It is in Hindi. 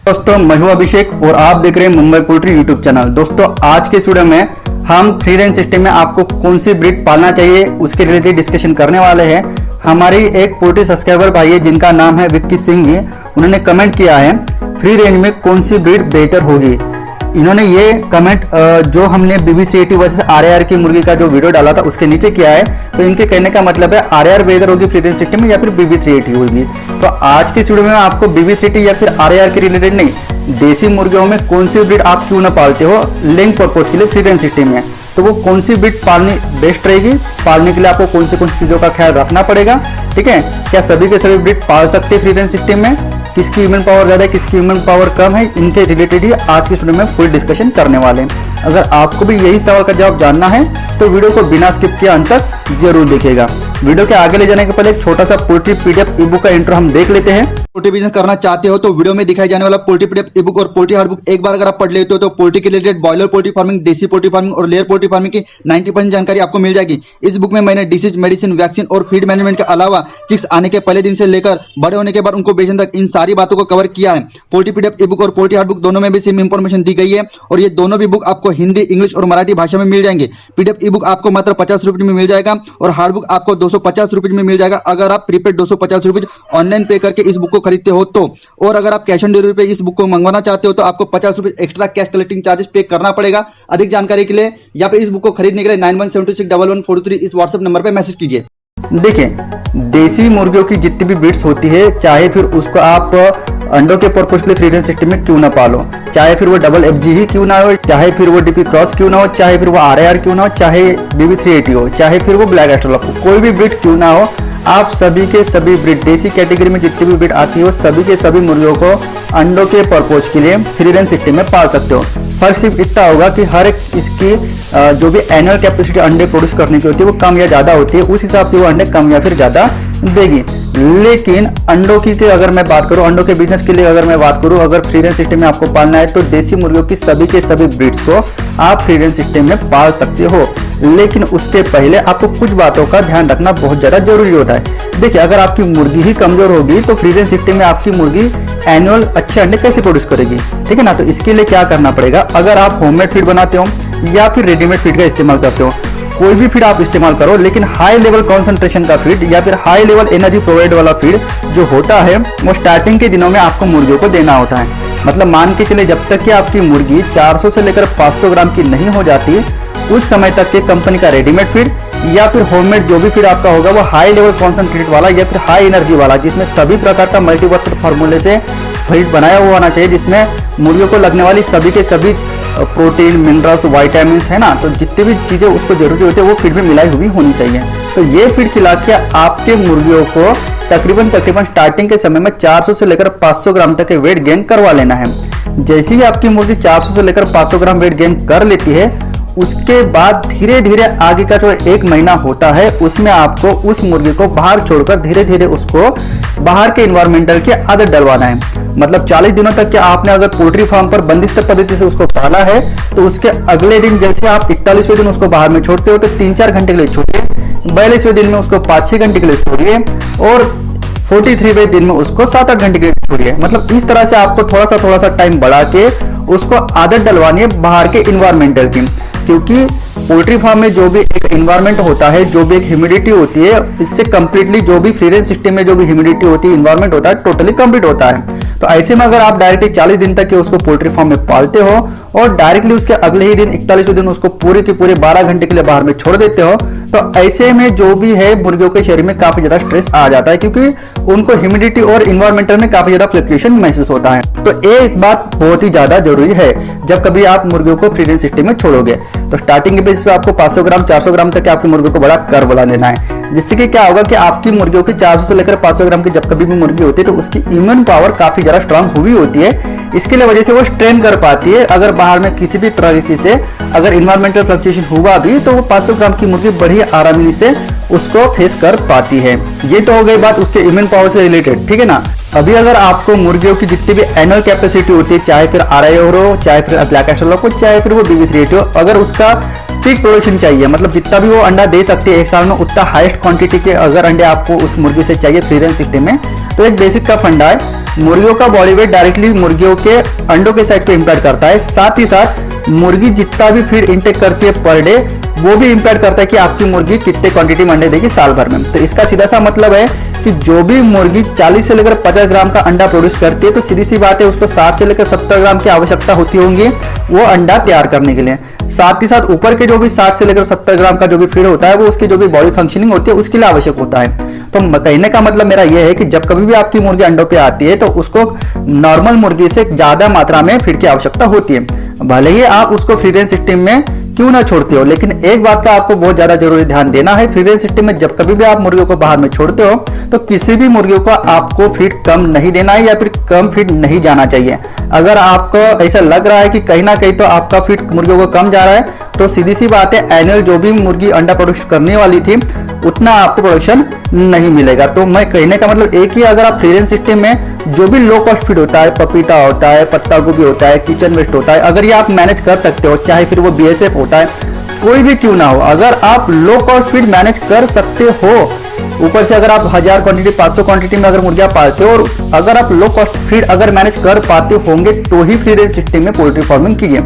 दोस्तों मैं हूं अभिषेक और आप देख रहे हैं मुंबई पोल्ट्री यूट्यूब चैनल। दोस्तों आज के इस वीडियो में हम फ्री रेंज सिस्टम में आपको कौन सी ब्रीड पालना चाहिए उसके रिलेटेड डिस्कशन करने वाले हैं। हमारी एक पोल्ट्री सब्सक्राइबर भाई है जिनका नाम है विक्की सिंह जी, उन्होंने कमेंट किया है फ्री रेंज में कौन सी ब्रीड बेहतर होगी। इन्होंने ये कमेंट जो हमने BB380 वर्सेस RAR की मुर्गी का जो वीडियो डाला था उसके नीचे किया है। तो इनके कहने का मतलब है RAR बेहतर होगी फ्री रेंज सिस्टम में या फिर BB380 होगी। तो आज की इस वीडियो में आपको BB380 या फिर RAR के रिलेटेड नहीं, देसी मुर्गियों में कौन सी ब्रीड आप क्यों ना पालते हो लेंग पर्पज के लिए फ्री रेंज सिस्टम में, तो वो कौन सी ब्रीड पालनी बेस्ट रहेगी, पालने के लिए आपको कौन सी चीजों का ख्याल रखना पड़ेगा। ठीक है, क्या सभी के सभी ब्रीड पाल सकते हैं फ्री रेंज सिस्टम में, किसकी ह्यूमन पावर ज्यादा है किसकी ह्यूमन पावर कम है, इनके रिलेटेड ही आज की वीडियो में फुल डिस्कशन करने वाले हैं। अगर आपको भी यही सवाल का जवाब जानना है तो वीडियो को बिना स्किप किए अंत तक जरूर देखिएगा। वीडियो के आगे ले जाने के पहले एक छोटा सा पोल्ट्री PDF ई बुक का इंट्रो हम देख लेते हैं। पोल्ट्री बिजनेस करना चाहते हो तो वीडियो में दिखाई जाने वाला पोल्ट्री PDF ई बुक और पोल्ट्री हार्ड बुक एक बार अगर आप पढ़ लेते हो तो पोल्ट्री के रिलेटेड बॉयलर पोल्ट्री फार्मिंग, देसी पोल्ट्री फार्मिंग और लेयर पोल्ट्री फार्मिंग की 90% जानकारी आपको मिल जाएगी। इस बुक में मैंने डिसीज, मेडिसिन, वैक्सीन और फीड मैनेजमेंट के अलावा चिक्स आने के पहले दिन से लेकर बड़े होने के बाद उनको बेचने तक इन सारी बातों को कवर किया है। पोल्ट्री PDF ई बुक और पोल्ट्री हार्ड बुक दोनों में भी सेम इंफॉर्मेशन दी गई है और ये दोनों भी बुक आपको हिंदी, इंग्लिश और मराठी भाषा में मिल जाएंगे। PDF ई बुक आपको मात्र 50 रुपये में मिल जाएगा और हार्ड बुक आपको 250 रुपये में मिल जाएगा अगर आप प्रीपेड 250 रुपये ऑनलाइन पे करके इस बुक को खरीदते हो तो। और अगर आप कैश ऑन डिलीवरी पे इस बुक को मंगवाना चाहते हो तो आपको 50 रुपये एक्स्ट्रा कैश कलेक्टिंग चार्जेस पे करना पड़ेगा। अधिक जानकारी के लिए या फिर इस बुक को खरीदने के लिए 91761143 इस व्हाट्सएप नंबर पर मैसेज कीजिए। देखिए, देसी मुर्गियों की जितनी भी ब्रीड्स होती है, चाहे फिर उसको आप अंडों के पर्पज के लिए फ्री रेंज सिस्टम में क्यों ना पालो, चाहे फिर वो डबल FG ही क्यों ना हो, चाहे फिर वो DP क्रॉस क्यों ना हो, चाहे फिर वो RAR क्यों ना हो, चाहे BB380 हो, चाहे फिर वो ब्लैक एस्ट्रोलॉप हो, कोई भी ब्रीड क्यों ना हो, आप सभी के सभी ब्रीड देसी कैटेगरी में जितनी भी ब्रीड आती हो सभी के सभी मुर्गियों को अंडों के पर्पज के लिए फ्री रेंज सिस्टम में पाल सकते हो। फर्क सिर्फ इतना होगा कि हर एक इसकी जो भी एनुअल कैपेसिटी अंडे प्रोड्यूस करने की होती है वो कम या ज्यादा होती है, उस हिसाब से वो अंडे कम या फिर ज्यादा देगी। लेकिन अंडों की अगर मैं बात करूं, अंडों के बिजनेस के लिए अगर मैं बात करूं, अगर फ्री रेंज सिस्टम में आपको पालना है तो देसी मुर्गियों की सभी के सभी ब्रीड्स को आप फ्री रेंज सिस्टम में पाल सकते हो। लेकिन उसके पहले आपको कुछ बातों का ध्यान रखना बहुत ज्यादा जरूरी होता है। देखिए, अगर आपकी मुर्गी ही कमजोर होगी तो फ्री रेंज सिस्टम में आपकी मुर्गी एनुअल अच्छे अंडे कैसे प्रोड्यूस करेगी। ठीक है ना, तो इसके लिए क्या करना पड़ेगा, अगर आप होममेड फीड बनाते हो या फिर रेडीमेड फीड का इस्तेमाल करते हो, कोई भी फीड आप इस्तेमाल करो लेकिन हाई लेवल कॉन्सेंट्रेशन का फीड या फिर हाई लेवल एनर्जी प्रोवाइड वाला फीड जो होता है वो स्टार्टिंग के दिनों में आपको मुर्गियों को देना होता है। मतलब मान के चले जब तक कि आपकी मुर्गी 400 से लेकर 500 ग्राम की नहीं हो जाती उस समय तक के कंपनी का रेडीमेड फीड या फिर होममेड जो भी फीड आपका होगा वो हाई लेवल कॉन्सेंट्रेट वाला या फिर हाई एनर्जी वाला जिसमें सभी प्रकार का मल्टीवर्सल फार्मूले से फीड बनाया हुआ होना चाहिए, जिसमें मुर्गियों को लगने वाली सभी के सभी प्रोटीन, मिनरल्स, विटामिन्स है ना, तो जितनी भी चीजें उसको जरूरी होती है वो फीड में मिलाई हुई होनी चाहिए। तो ये फीड खिला के आपके मुर्गियों को तकरीबन स्टार्टिंग के समय में 400 से लेकर 500 ग्राम तक के वेट गेन करवा लेना है। जैसे ही आपकी मुर्गी 400 से लेकर 500 ग्राम वेट गेन कर लेती है उसके बाद धीरे धीरे आगे का जो 1 महीना होता है उसमें आपको उस मुर्गी को बाहर छोड़कर धीरे धीरे उसको बाहर के इन्वायरमेंटल की आदत डलवाना है। मतलब 40 दिनों तक के आपने अगर पोल्ट्री फार्म पर बंदिस्त पद्धति से उसको पाला है तो उसके अगले दिन जैसे आप 41वें दिन उसको बाहर में छोड़ते हो तो 3-4 घंटे के लिए छोड़िए, 42वें दिन में उसको 5-6 घंटे के लिए छोड़िए और 43वें दिन में उसको 7-8 घंटे के लिए छोड़िए। मतलब इस तरह से आपको थोड़ा सा टाइम बढ़ा के उसको आदत डलवानी है बाहर के इन्वायरमेंटल की, क्योंकि पोल्ट्री फार्म में जो भी एक इन्वायरमेंट होता है, जो भी एक ह्यूमिडिटी होती है, इससे कंप्लीटली जो भी फ्री रेंज सिस्टम में जो भी ह्यूमिडिटी होती है, इन्वायरमेंट होता है, टोटली कंप्लीट होता है। तो ऐसे में अगर आप डायरेक्टली 40 दिन तक के उसको पोल्ट्री फार्म में पालते हो और डायरेक्टली उसके अगले ही दिन 41वें दिन उसको पूरे के पूरे 12 घंटे के लिए बाहर में छोड़ देते हो तो ऐसे में जो भी है मुर्गियों के शरीर में काफी ज्यादा स्ट्रेस आ जाता है, क्योंकि उनको ह्यूमिडिटी और इन्वायरमेंटल में काफी ज्यादा फ्लक्चुएशन महसूस होता है। तो एक बात बहुत ही ज्यादा जरूरी है जब कभी आप मुर्गियों को फ्री रेंज सिस्टम में छोड़ोगे तो स्टार्टिंग के बेस पे आपको 500 ग्राम 400 ग्राम तक आपकी मुर्गियों को बड़ा कर बुला लेना है, जिससे कि क्या होगा कि आपकी मुर्गियों की 400 से लेकर 500 ग्राम की जब कभी भी मुर्गी होती है तो उसकी इम्यून पावर काफी ज्यादा स्ट्रांग हुई होती है। इसके लिए वजह से वो स्ट्रेन कर पाती है। अगर बाहर में किसी भी तरीके से अगर इन्वायरमेंटल फ्लक्चुएशन हुआ भी तो वो 500 ग्राम की मुर्गी बड़ी आरामी से उसको फेस कर पाती है। ये तो हो गई बात उसके इम्यून पावर से रिलेटेड, ठीक है ना। अभी अगर आपको मुर्गियों की जितनी भी एनुअल कैपेसिटी होती है, चाहे फिर RAR हो, चाहे फिर ब्लैक एस्ट्रोलॉप हो, चाहे फिर वो BB380 हो, अगर उसका पीक प्रोडक्शन चाहिए, मतलब जितना भी वो अंडा दे सकती है एक साल में उतना हाईएस्ट क्वांटिटी के अगर अंडे आपको उस मुर्गी से चाहिए फ्री रेंज सिस्टम में, तो एक बेसिक का फंडा है, मुर्गियों का बॉडी वेट डायरेक्टली मुर्गियों के अंडों के साइज पे इम्पैक्ट करता है। साथ ही साथ मुर्गी जितना भी फीड इंटेक करती है पर डे, वो भी इम्पैक्ट करता है कि आपकी मुर्गी कितने क्वांटिटी में अंडे देगी साल भर में। तो इसका सीधा सा मतलब है कि जो भी मुर्गी 40 से लेकर 50 ग्राम का अंडा प्रोड्यूस करती है, तो सीधी सी बात है उसको 60 से लेकर 70 ग्राम की आवश्यकता होती होंगी वो अंडा तैयार करने के लिए। साथ ही साथ ऊपर के जो भी 60 से लेकर 70 ग्राम का जो भी फीड होता है वो उसकी जो भी बॉडी फंक्शनिंग होती है उसके लिए आवश्यक होता है। तो कहने का मतलब मेरा यह है कि जब कभी भी आपकी मुर्गी अंडों पे आती है तो उसको नॉर्मल मुर्गी से ज्यादा मात्रा में फीड की आवश्यकता होती है। भले ही आप उसको फ्री रेंज सिस्टम में क्यों ना छोड़ते हो, लेकिन एक बात का आपको बहुत ज्यादा जरूरी ध्यान देना है, फ्री रेंज सिस्टम में जब कभी भी आप मुर्गियों को बाहर में छोड़ते हो तो किसी भी मुर्गियों को आपको फीड कम नहीं देना है या फिर कम फीड नहीं जाना चाहिए। अगर आपको ऐसा लग रहा है कि कहीं ना कहीं तो आपका फीड मुर्गियों को कम जा रहा है, तो सीधी सी बात है एनुअल जो भी मुर्गी अंडा प्रोडक्शन करने वाली थी उतना आपको प्रोडक्शन नहीं मिलेगा। तो मैं कहने का मतलब एक ही, अगर आप फ्री रेंज सिस्टम में जो भी लो कॉस्ट फीड होता है, पपीता होता है, पत्ता गोभी होता है, किचन वेस्ट होता है, अगर ये आप मैनेज कर सकते हो, चाहे फिर वो BSF होता है, कोई भी क्यों ना हो, अगर आप लो कॉस्ट फीड मैनेज कर सकते हो, ऊपर से अगर आप 1000 क्वांटिटी 500 क्वांटिटी में अगर मुर्गियां पालते हो और अगर आप लो कॉस्ट फीड अगर मैनेज कर पाते होंगे तो ही फ्री रेंज सिस्टम में पोल्ट्री फार्मिंग कीजिए।